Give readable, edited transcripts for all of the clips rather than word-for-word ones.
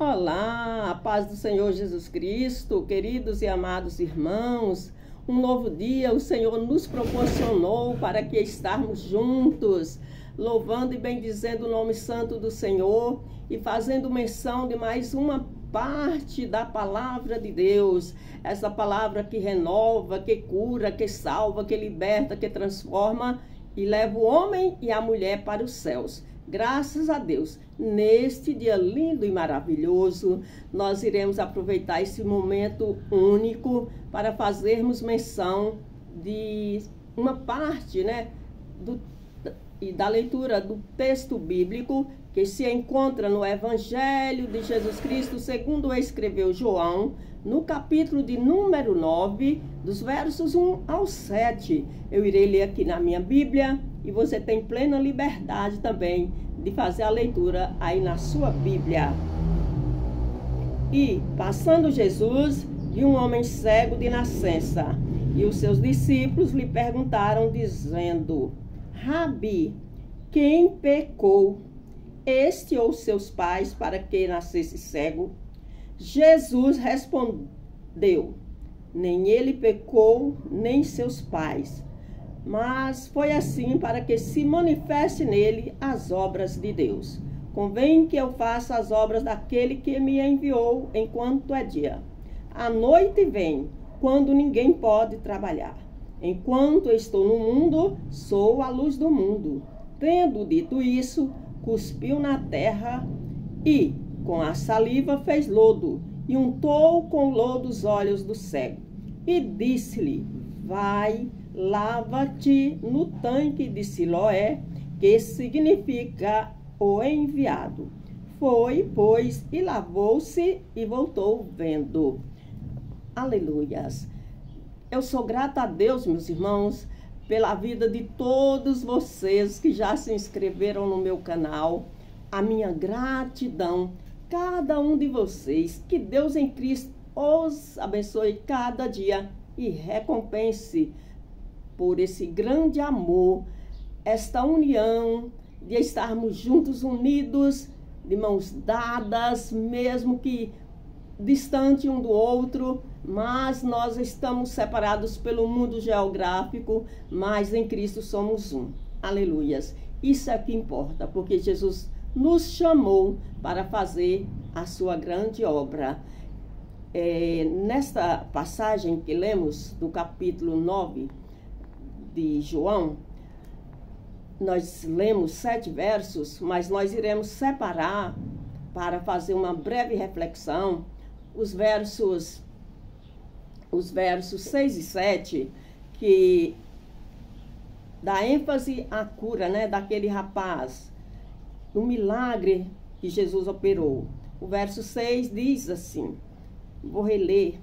Olá, a paz do Senhor Jesus Cristo, queridos e amados irmãos. Um novo dia o Senhor nos proporcionou para que estarmos juntos, louvando e bendizendo o nome santo do Senhor e fazendo menção de mais uma parte da palavra de Deus. Essa palavra que renova, que cura, que salva, que liberta, que transforma e leva o homem e a mulher para os céus. Graças a Deus, neste dia lindo e maravilhoso, nós iremos aproveitar esse momento único para fazermos menção de uma parte, da leitura do texto bíblico que se encontra no Evangelho de Jesus Cristo, segundo escreveu João, no capítulo de número 9, dos versos 1 ao 7. Eu irei ler aqui na minha Bíblia e você tem plena liberdade também de fazer a leitura aí na sua Bíblia. E, passando Jesus, viu um homem cego de nascença, e os seus discípulos lhe perguntaram, dizendo: Rabi, quem pecou, este ou seus pais, para que nascesse cego? Jesus respondeu: nem ele pecou, nem seus pais, mas foi assim para que se manifeste nele as obras de Deus. Convém que eu faça as obras daquele que me enviou enquanto é dia. A noite vem, quando ninguém pode trabalhar. Enquanto estou no mundo, sou a luz do mundo. Tendo dito isso, cuspiu na terra e, com a saliva, fez lodo, e untou com lodo os olhos do cego. E disse-lhe: vai, lava-te no tanque de Siloé, que significa o enviado. Foi, pois, e lavou-se e voltou vendo. Aleluias. Eu sou grata a Deus, meus irmãos, pela vida de todos vocês que já se inscreveram no meu canal. A minha gratidão, cada um de vocês. Que Deus em Cristo os abençoe cada dia e recompense por esse grande amor, esta união de estarmos juntos, unidos, de mãos dadas, mesmo que distante um do outro, mas nós estamos separados pelo mundo geográfico, mas em Cristo somos um. Aleluias. Isso é que importa, porque Jesus nos chamou para fazer a sua grande obra. Nesta passagem que lemos, do capítulo 9 de João, nós lemos 7 versos, mas nós iremos separar para fazer uma breve reflexão os versos 6 e 7, que dá ênfase à cura, daquele rapaz, no milagre que Jesus operou. O verso 6 diz assim, vou reler: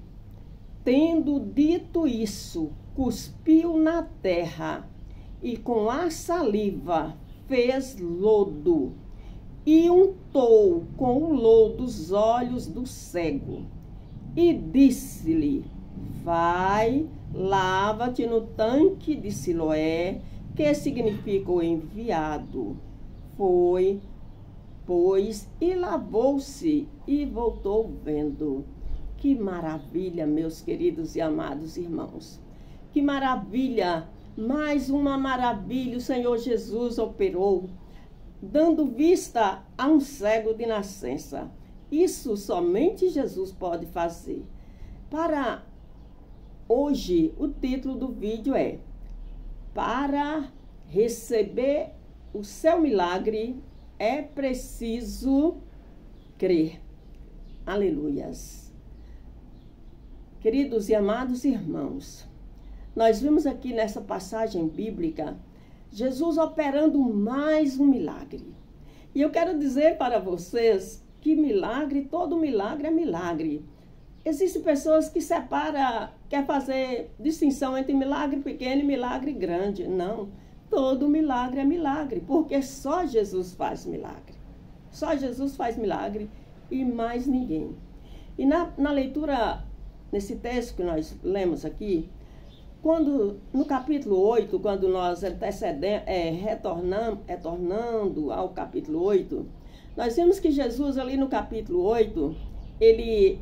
tendo dito isso, cuspiu na terra e com a saliva fez lodo e untou com o lodo os olhos do cego e disse-lhe: vai, lava-te no tanque de Siloé, que significa o enviado. Foi, pois, e lavou-se e voltou vendo. Que maravilha, meus queridos e amados irmãos. Que maravilha, mais uma maravilha o Senhor Jesus operou, dando vista a um cego de nascença. Isso somente Jesus pode fazer. Para hoje, o título do vídeo é: para receber o seu milagre é preciso crer. Aleluias. Queridos e amados irmãos, nós vimos aqui nessa passagem bíblica Jesus operando mais um milagre. E eu quero dizer para vocês que milagre, todo milagre é milagre. Existem pessoas que quer fazer distinção entre milagre pequeno e milagre grande. Não, todo milagre é milagre, porque só Jesus faz milagre. Só Jesus faz milagre e mais ninguém. E na leitura, nesse texto que nós lemos aqui, no capítulo 8, quando nós retornando ao capítulo 8, Nós vimos que Jesus, ali no capítulo 8, ele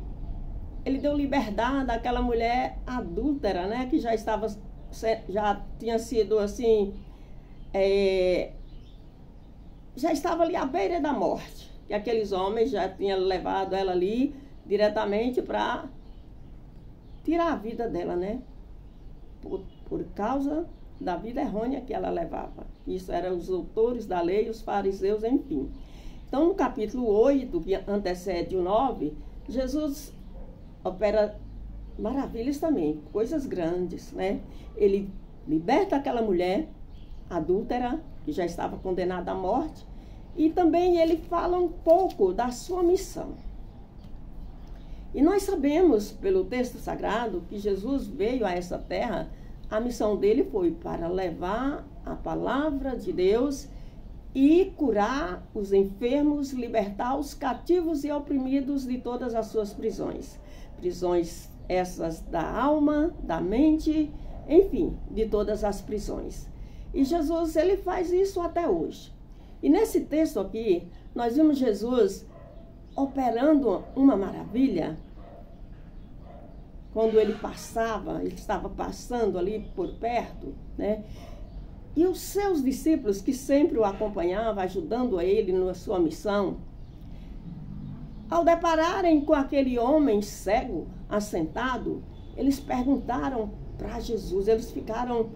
deu liberdade àquela mulher adúltera, né? Que já tinha sido assim, já estava ali à beira da morte. Que aqueles homens já tinham levado ela ali diretamente para tirar a vida dela, né? Por causa da vida errônea que ela levava. Isso eram os doutores da lei, os fariseus, enfim. Então, no capítulo 8, que antecede o 9, Jesus opera maravilhas também, coisas grandes, né? Ele liberta aquela mulher adúltera, que já estava condenada à morte, e também ele fala um pouco da sua missão. E nós sabemos, pelo texto sagrado, que Jesus veio a essa terra, a missão dele foi para levar a palavra de Deus e curar os enfermos, libertar os cativos e oprimidos de todas as suas prisões. Prisões essas da alma, da mente, enfim, de todas as prisões. E Jesus, ele faz isso até hoje. E nesse texto aqui, nós vimos Jesus operando uma maravilha. Quando ele estava passando ali por perto, né? E os seus discípulos, que sempre o acompanhavam, ajudando a ele na sua missão, ao depararem com aquele homem cego, assentado, eles perguntaram para Jesus, eles ficaram: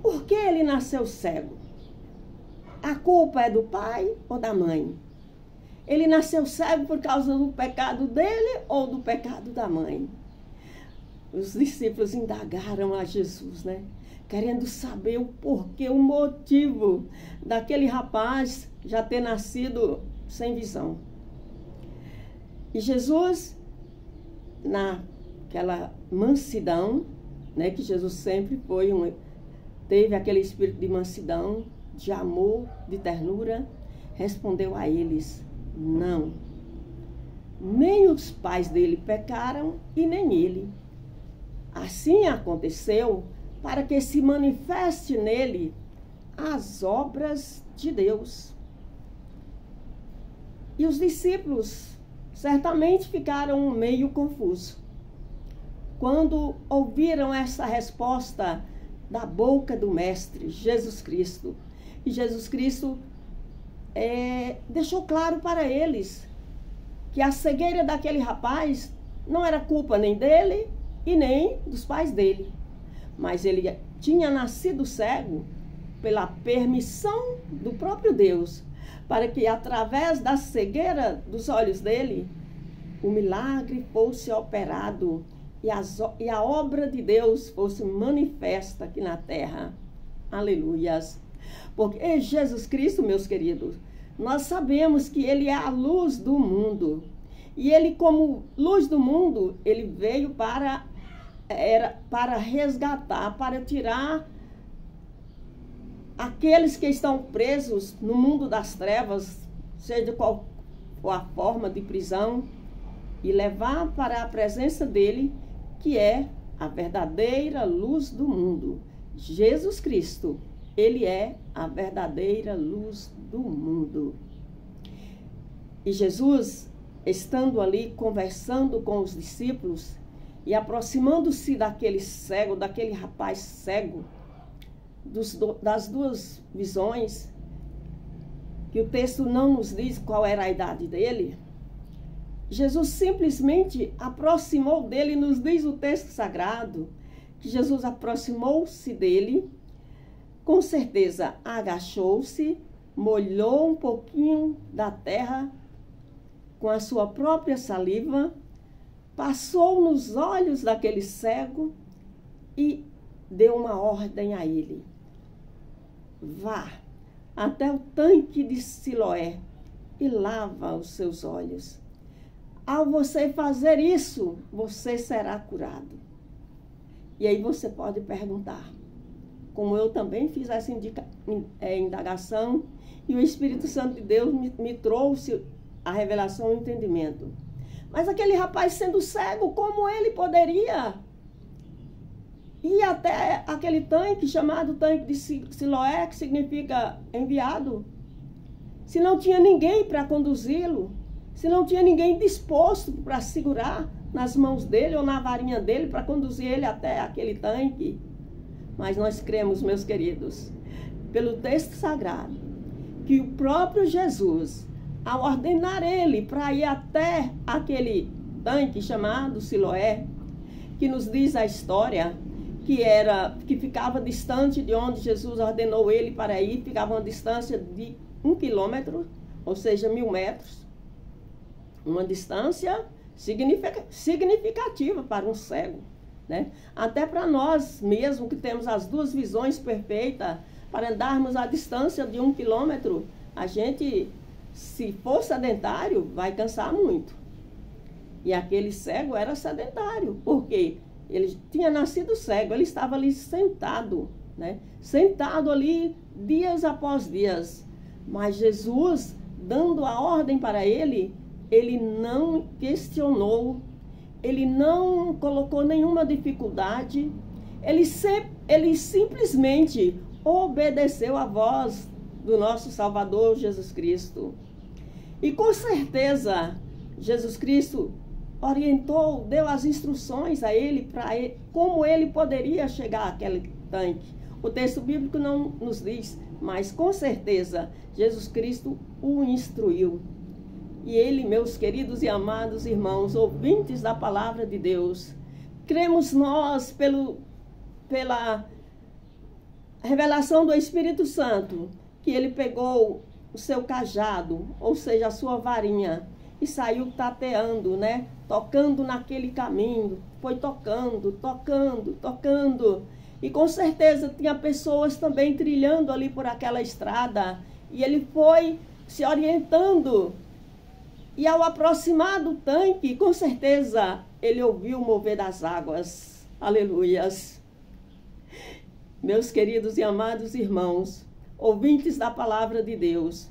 por que ele nasceu cego? A culpa é do pai ou da mãe? Ele nasceu cego por causa do pecado dele ou do pecado da mãe? Os discípulos indagaram a Jesus, né? Querendo saber o porquê, o motivo daquele rapaz já ter nascido sem visão. E Jesus, naquela mansidão, né? Que Jesus sempre teve aquele espírito de mansidão, de amor, de ternura, respondeu a eles: não, nem os pais dele pecaram e nem ele. Assim aconteceu para que se manifeste nele as obras de Deus. E os discípulos certamente ficaram meio confusos quando ouviram essa resposta da boca do Mestre, Jesus Cristo. E Jesus Cristo deixou claro para eles que a cegueira daquele rapaz não era culpa nem dele e nem dos pais dele, mas ele tinha nascido cego pela permissão do próprio Deus, para que através da cegueira dos olhos dele, o milagre fosse operado e a obra de Deus fosse manifesta aqui na terra. Aleluias! Porque Jesus Cristo, meus queridos, nós sabemos que ele é a luz do mundo. E ele, como luz do mundo, ele veio para resgatar, para tirar aqueles que estão presos no mundo das trevas, seja qual for a forma de prisão, e levar para a presença dele, que é a verdadeira luz do mundo. Jesus Cristo, ele é a verdadeira luz do mundo. E Jesus, estando ali conversando com os discípulos e aproximando-se daquele cego, daquele rapaz cego, das duas visões, que o texto não nos diz qual era a idade dele, Jesus simplesmente aproximou dele, nos diz o texto sagrado, que Jesus aproximou-se dele, com certeza agachou-se, molhou um pouquinho da terra com a sua própria saliva, passou nos olhos daquele cego e deu uma ordem a ele: vá até o tanque de Siloé e lava os seus olhos. Ao você fazer isso, você será curado. E aí você pode perguntar, como eu também fiz essa indagação, e o Espírito Santo de Deus me trouxe a revelação e o entendimento. Mas aquele rapaz, sendo cego, como ele poderia ir até aquele tanque chamado tanque de Siloé, que significa enviado? se não tinha ninguém para conduzi-lo, se não tinha ninguém disposto para segurar nas mãos dele ou na varinha dele para conduzir ele até aquele tanque. Mas nós cremos, meus queridos, pelo texto sagrado, que o próprio Jesus, ao ordenar ele para ir até aquele tanque chamado Siloé, que nos diz a história, que ficava distante de onde Jesus ordenou ele para ir, ficava uma distância de 1 quilômetro, ou seja, 1000 metros. Uma distância significativa para um cego, né? Até para nós mesmo, que temos as duas visões perfeitas, para andarmos a distância de 1 quilômetro, a gente, se for sedentário, vai cansar muito. E aquele cego era sedentário, porque ele tinha nascido cego, ele estava ali sentado, né? Sentado ali dias após dias. Mas Jesus, dando a ordem para ele, ele não questionou, ele não colocou nenhuma dificuldade, ele simplesmente obedeceu à voz do nosso Salvador Jesus Cristo. E com certeza, Jesus Cristo orientou, deu as instruções a ele, como ele poderia chegar àquele tanque. O texto bíblico não nos diz, mas com certeza Jesus Cristo o instruiu. E ele, meus queridos e amados irmãos, ouvintes da palavra de Deus, cremos nós pela revelação do Espírito Santo, que ele pegou o seu cajado, ou seja, a sua varinha, e saiu tateando, né? Tocando naquele caminho, foi tocando, tocando, tocando. E com certeza tinha pessoas também trilhando ali por aquela estrada, e ele foi se orientando. E ao aproximar do tanque, com certeza, ele ouviu o mover das águas. Aleluias. Meus queridos e amados irmãos, ouvintes da palavra de Deus,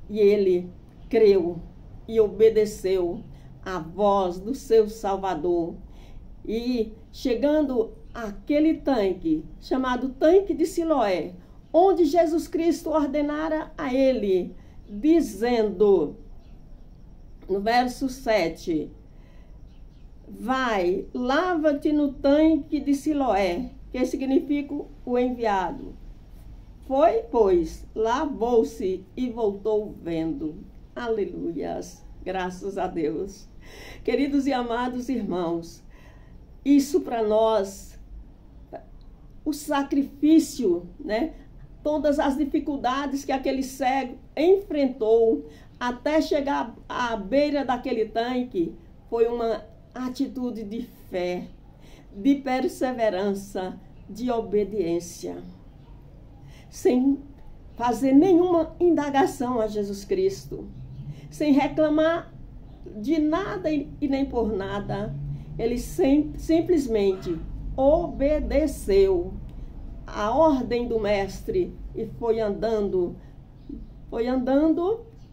e ele creu e obedeceu à voz do seu Salvador. E chegando àquele tanque, chamado Tanque de Siloé, onde Jesus Cristo ordenara a ele, dizendo, no verso 7, vai, lava-te no tanque de Siloé, que significa o enviado. Foi, pois, lavou-se e voltou vendo. Aleluias, graças a Deus. Queridos e amados irmãos, isso para nós, o sacrifício, né? Todas as dificuldades que aquele cego enfrentou até chegar à beira daquele tanque, foi uma atitude de fé, de perseverança, de obediência, sem fazer nenhuma indagação a Jesus Cristo, sem reclamar de nada e nem por nada. Ele simplesmente obedeceu a ordem do mestre e foi andando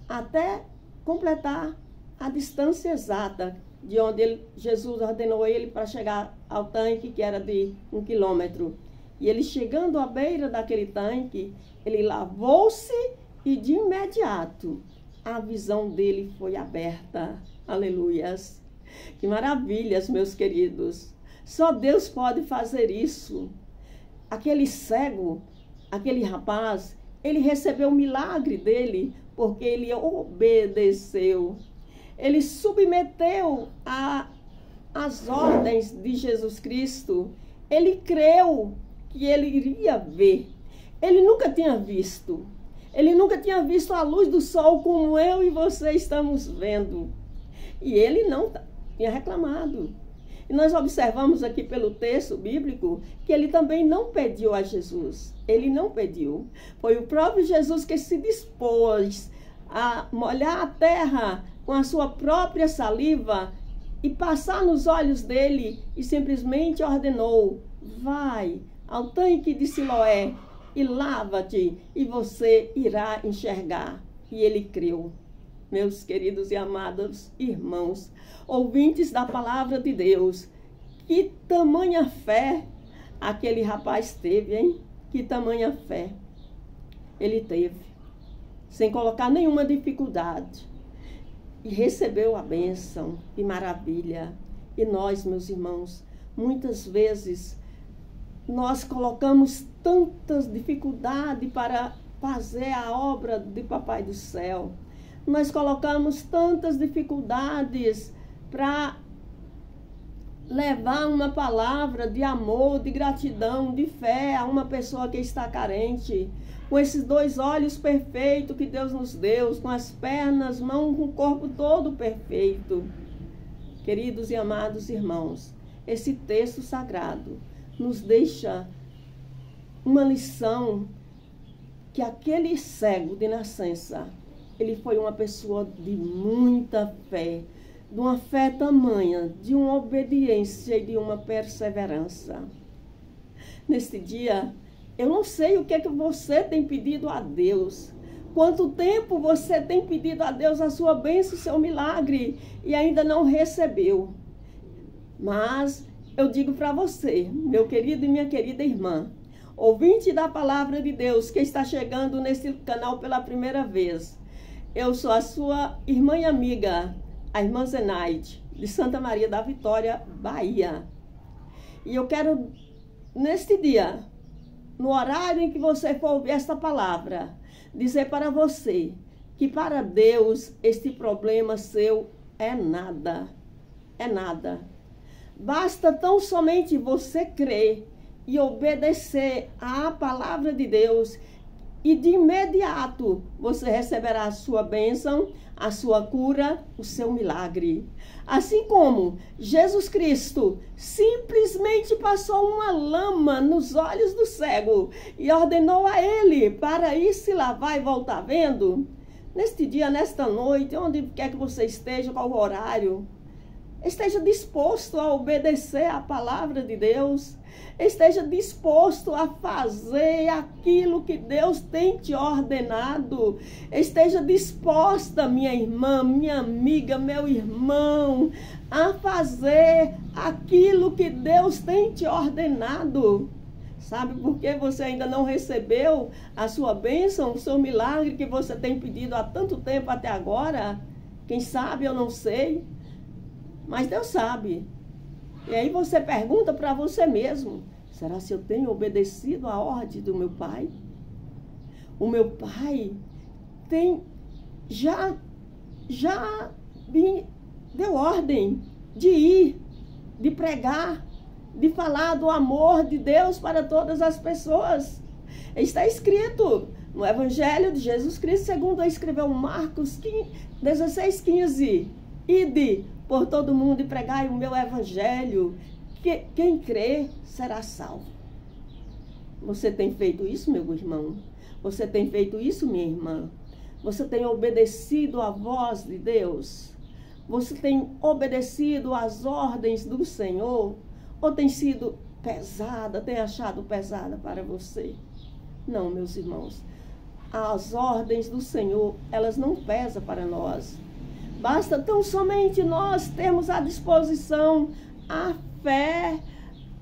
até completar a distância exata de onde Jesus ordenou ele para chegar ao tanque, que era de 1 quilômetro. E ele, chegando à beira daquele tanque, ele lavou-se e de imediato a visão dele foi aberta. Aleluias! Que maravilhas, meus queridos! Só Deus pode fazer isso. Aquele cego, aquele rapaz, ele recebeu o milagre dele porque ele obedeceu. Ele submeteu às ordens de Jesus Cristo. Ele creu que ele iria ver. Ele nunca tinha visto. Ele nunca tinha visto a luz do sol como eu e você estamos vendo. E ele não tinha reclamado. E nós observamos aqui pelo texto bíblico que ele também não pediu a Jesus. Ele não pediu. Foi o próprio Jesus que se dispôs a molhar a terra com a sua própria saliva e passar nos olhos dele e simplesmente ordenou: vai ao tanque de Siloé e lava-te e você irá enxergar. E ele creu. Meus queridos e amados irmãos, ouvintes da palavra de Deus, que tamanha fé aquele rapaz teve, hein? Que tamanha fé ele teve. sem colocar nenhuma dificuldade. E recebeu a bênção, que maravilha. E nós, meus irmãos, muitas vezes nós colocamos tantas dificuldades para fazer a obra de Papai do Céu. Nós colocamos tantas dificuldades para levar uma palavra de amor, de gratidão, de fé a uma pessoa que está carente. Com esses 2 olhos perfeitos que Deus nos deu, com as pernas, mãos, com o corpo todo perfeito. Queridos e amados irmãos, esse texto sagrado nos deixa uma lição que aquele cego de nascença, ele foi uma pessoa de muita fé, de uma fé tamanha, de uma obediência e de uma perseverança. Neste dia, eu não sei o que é que você tem pedido a Deus. Quanto tempo você tem pedido a Deus a sua bênção, o seu milagre, e ainda não recebeu. Mas eu digo para você, meu querido e minha querida irmã, ouvinte da palavra de Deus, que está chegando nesse canal pela primeira vez. Eu sou a sua irmã e amiga, a irmã Zenaide, de Santa Maria da Vitória, Bahia. E eu quero, neste dia, no horário em que você for ouvir esta palavra, dizer para você que para Deus este problema seu é nada. É nada. Basta tão somente você crer e obedecer à palavra de Deus, e de imediato você receberá a sua bênção, a sua cura, o seu milagre. Assim como Jesus Cristo simplesmente passou uma lama nos olhos do cego e ordenou a ele para ir se lavar e voltar vendo, neste dia, nesta noite, onde quer que você esteja, qual o horário, esteja disposto a obedecer à palavra de Deus, esteja disposto a fazer aquilo que Deus tem te ordenado, esteja disposta, minha irmã, minha amiga, meu irmão, a fazer aquilo que Deus tem te ordenado. Sabe por que você ainda não recebeu a sua bênção, o seu milagre que você tem pedido há tanto tempo até agora? Quem sabe, eu não sei. Mas Deus sabe. E aí você pergunta para você mesmo: será se eu tenho obedecido a ordem do meu pai? O meu pai já me deu ordem de ir, de pregar, de falar do amor de Deus para todas as pessoas. Está escrito no Evangelho de Jesus Cristo, segundo escreveu Marcos 16:15. Ide por todo mundo e pregai o meu evangelho. Quem crê será salvo. Você tem feito isso, meu irmão? Você tem feito isso, minha irmã? Você tem obedecido à voz de Deus? Você tem obedecido às ordens do Senhor? Ou tem sido pesada, tem achado pesada para você? Não, meus irmãos. As ordens do Senhor, elas não pesam para nós. Basta tão somente nós termos à disposição a fé,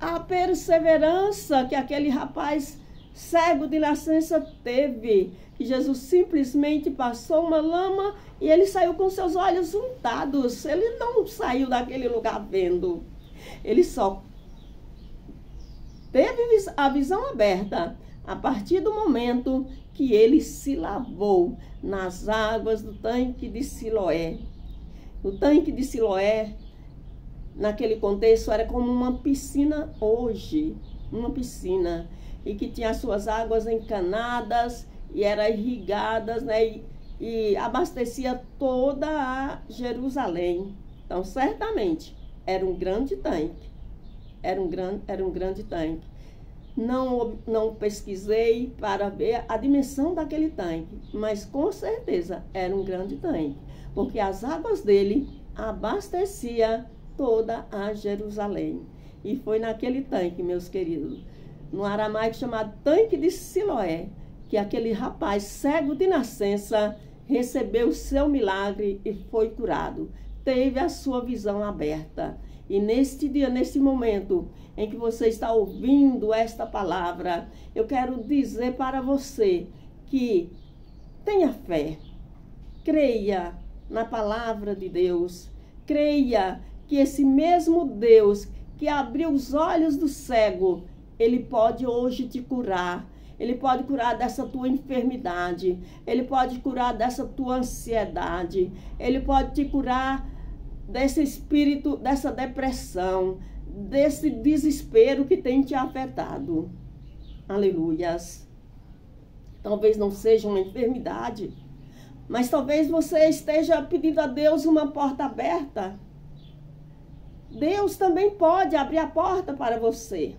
a perseverança que aquele rapaz cego de nascença teve. Que Jesus simplesmente passou uma lama e ele saiu com seus olhos untados. Ele não saiu daquele lugar vendo. Ele só teve a visão aberta a partir do momento que ele se lavou nas águas do tanque de Siloé. O tanque de Siloé, naquele contexto, era como uma piscina hoje, uma piscina, e que tinha as suas águas encanadas e era irrigadas, né, e abastecia toda a Jerusalém. Então, certamente, era um grande tanque. Era um grande tanque. Não pesquisei para ver a dimensão daquele tanque, mas com certeza era um grande tanque, porque as águas dele abasteciam toda a Jerusalém. E foi naquele tanque, meus queridos, no aramaico chamado tanque de Siloé, que aquele rapaz cego de nascença recebeu o seu milagre e foi curado. Teve a sua visão aberta. E neste dia, neste momento em que você está ouvindo esta palavra, eu quero dizer para você que tenha fé, creia na palavra de Deus, creia que esse mesmo Deus que abriu os olhos do cego, Ele pode hoje te curar. Ele pode curar dessa tua enfermidade. Ele pode curar dessa tua ansiedade. Ele pode te curar desse espírito, dessa depressão, desse desespero que tem te afetado. Aleluias. Talvez não seja uma enfermidade, mas talvez você esteja pedindo a Deus uma porta aberta. Deus também pode abrir a porta para você.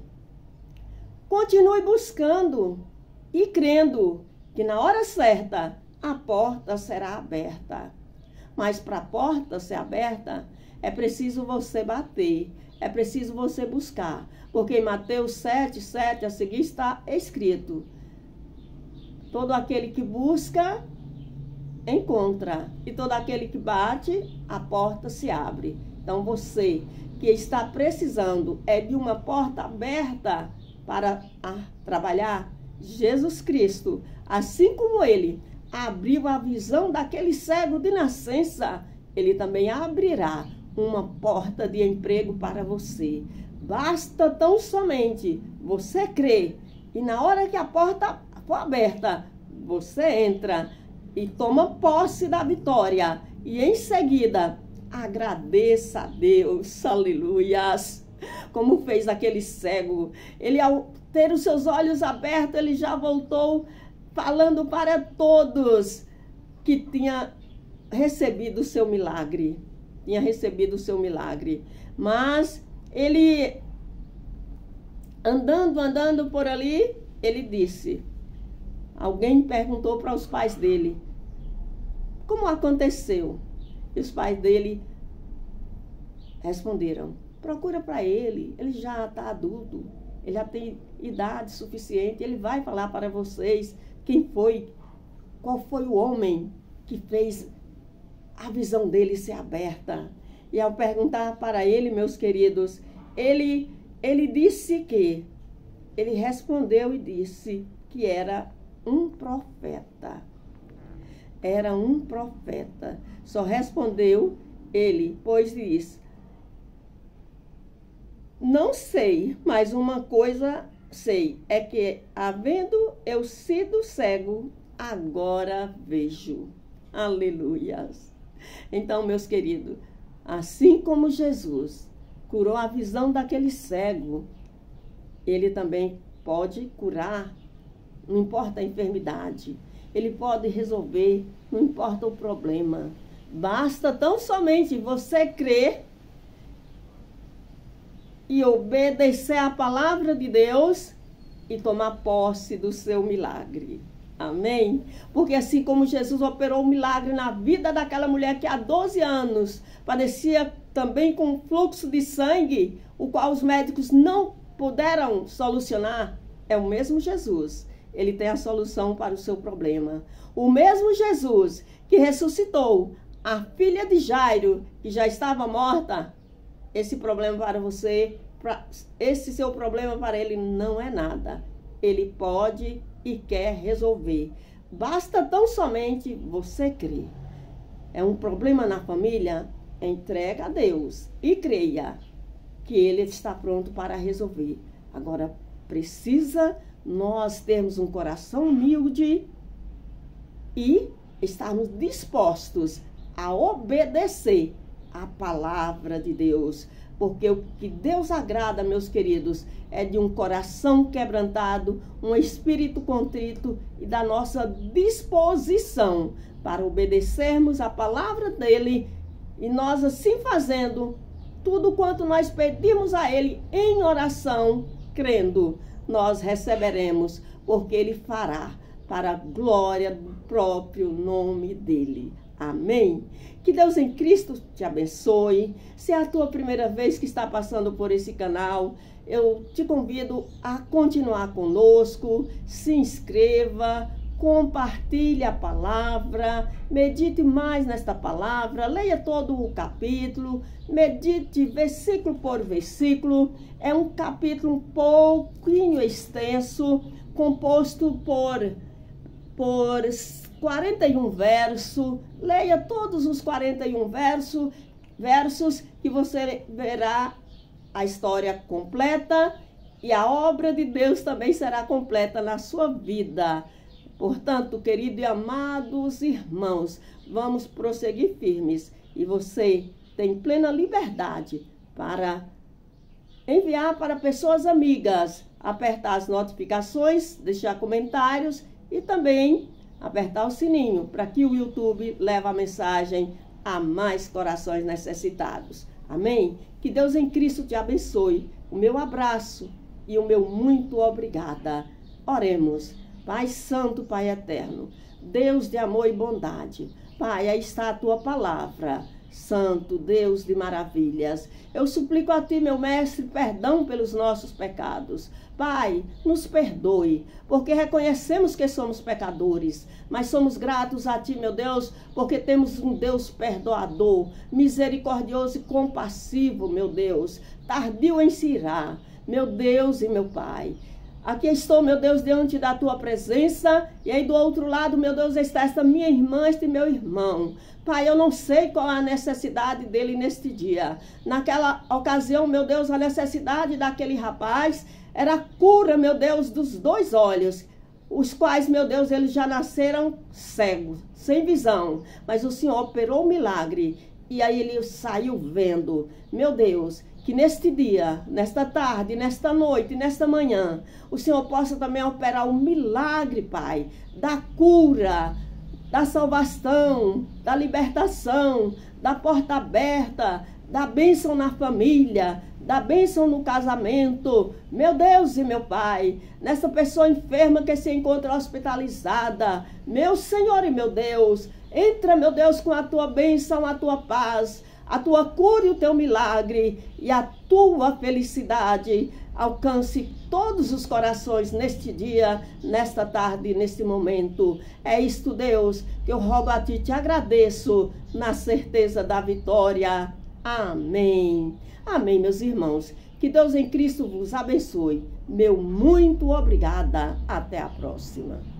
Continue buscando e crendo que na hora certa a porta será aberta. Mas para a porta ser aberta, é preciso você bater, é preciso você buscar. Porque em Mateus 7:7 a seguir está escrito: todo aquele que busca, encontra. E todo aquele que bate, a porta se abre. Então você que está precisando é de uma porta aberta para trabalhar, Jesus Cristo, assim como Ele abriu a visão daquele cego de nascença, Ele também abrirá uma porta de emprego para você. Basta tão somente você crer, e na hora que a porta for aberta, você entra e toma posse da vitória, e em seguida agradeça a Deus, aleluias, como fez aquele cego. Ele, ao ter os seus olhos abertos, ele já voltou falando para todos que tinha recebido o seu milagre. Tinha recebido o seu milagre. Mas ele, andando por ali, ele disse, alguém perguntou para os pais dele, como aconteceu? E os pais dele responderam, procura para ele já está adulto, ele já tem idade suficiente, ele vai falar para vocês qual foi o homem que fez a visão dele ser aberta. E ao perguntar para ele, meus queridos, ele disse que, ele respondeu e disse que era um profeta. Era um profeta. Só respondeu ele, pois disse, não sei, mas uma coisa sei, é que havendo eu sido cego, agora vejo. Aleluias. Então, meus queridos, assim como Jesus curou a visão daquele cego, Ele também pode curar, não importa a enfermidade. Ele pode resolver, não importa o problema. Basta tão somente você crer e obedecer à palavra de Deus e tomar posse do seu milagre. Amém? Porque assim como Jesus operou um milagre na vida daquela mulher que há 12 anos padecia também com fluxo de sangue, o qual os médicos não puderam solucionar, é o mesmo Jesus. Ele tem a solução para o seu problema. O mesmo Jesus que ressuscitou a filha de Jairo, que já estava morta, esse problema para você, esse seu problema para ele não é nada. Ele pode e quer resolver. Basta tão somente você crer. É um problema na família? Entrega a Deus e creia que Ele está pronto para resolver. Agora, precisa nós termos um coração humilde e estarmos dispostos a obedecer a palavra de Deus. Porque o que Deus agrada, meus queridos, é de um coração quebrantado, um espírito contrito e da nossa disposição para obedecermos a palavra dele. E nós, assim fazendo, tudo quanto nós pedimos a ele em oração, crendo, nós receberemos, porque ele fará para a glória do próprio nome dele. Amém? Que Deus em Cristo te abençoe. Se é a tua primeira vez que está passando por esse canal, eu te convido a continuar conosco, se inscreva, compartilhe a palavra, medite mais nesta palavra, leia todo o capítulo, medite versículo por versículo. É um capítulo um pouquinho extenso, composto por 41 versos. Leia todos os 41 versos que você verá a história completa e a obra de Deus também será completa na sua vida. Portanto, queridos e amados irmãos, vamos prosseguir firmes e você tem plena liberdade para enviar para pessoas amigas, apertar as notificações, deixar comentários e também apertar o sininho para que o YouTube leve a mensagem a mais corações necessitados. Amém? Que Deus em Cristo te abençoe. O meu abraço e o meu muito obrigada. Oremos. Pai Santo, Pai Eterno, Deus de amor e bondade. Pai, aí está a tua palavra. Santo Deus de maravilhas, eu suplico a ti, meu mestre, perdão pelos nossos pecados. Pai, nos perdoe, porque reconhecemos que somos pecadores, mas somos gratos a ti, meu Deus, porque temos um Deus perdoador, misericordioso e compassivo, meu Deus, tardio em se irar, meu Deus e meu Pai. Aqui estou, meu Deus, diante da tua presença, e aí do outro lado, meu Deus, está esta minha irmã, este meu irmão. Pai, eu não sei qual é a necessidade dele neste dia. Naquela ocasião, meu Deus, a necessidade daquele rapaz era a cura, meu Deus, dos 2 olhos, os quais, meu Deus, eles já nasceram cegos, sem visão. Mas o Senhor operou o milagre e aí ele saiu vendo. Meu Deus, que neste dia, nesta tarde, nesta noite, nesta manhã, o Senhor possa também operar um milagre, Pai, da cura, da salvação, da libertação, da porta aberta, da bênção na família, da bênção no casamento. Meu Deus e meu Pai, nessa pessoa enferma que se encontra hospitalizada, meu Senhor e meu Deus, entra, meu Deus, com a tua bênção, a tua paz, a tua cura e o teu milagre e a tua felicidade alcance todos os corações neste dia, nesta tarde, neste momento. É isto, Deus, que eu rogo a ti, te agradeço na certeza da vitória. Amém. Amém, meus irmãos. Que Deus em Cristo vos abençoe. Meu muito obrigada. Até a próxima.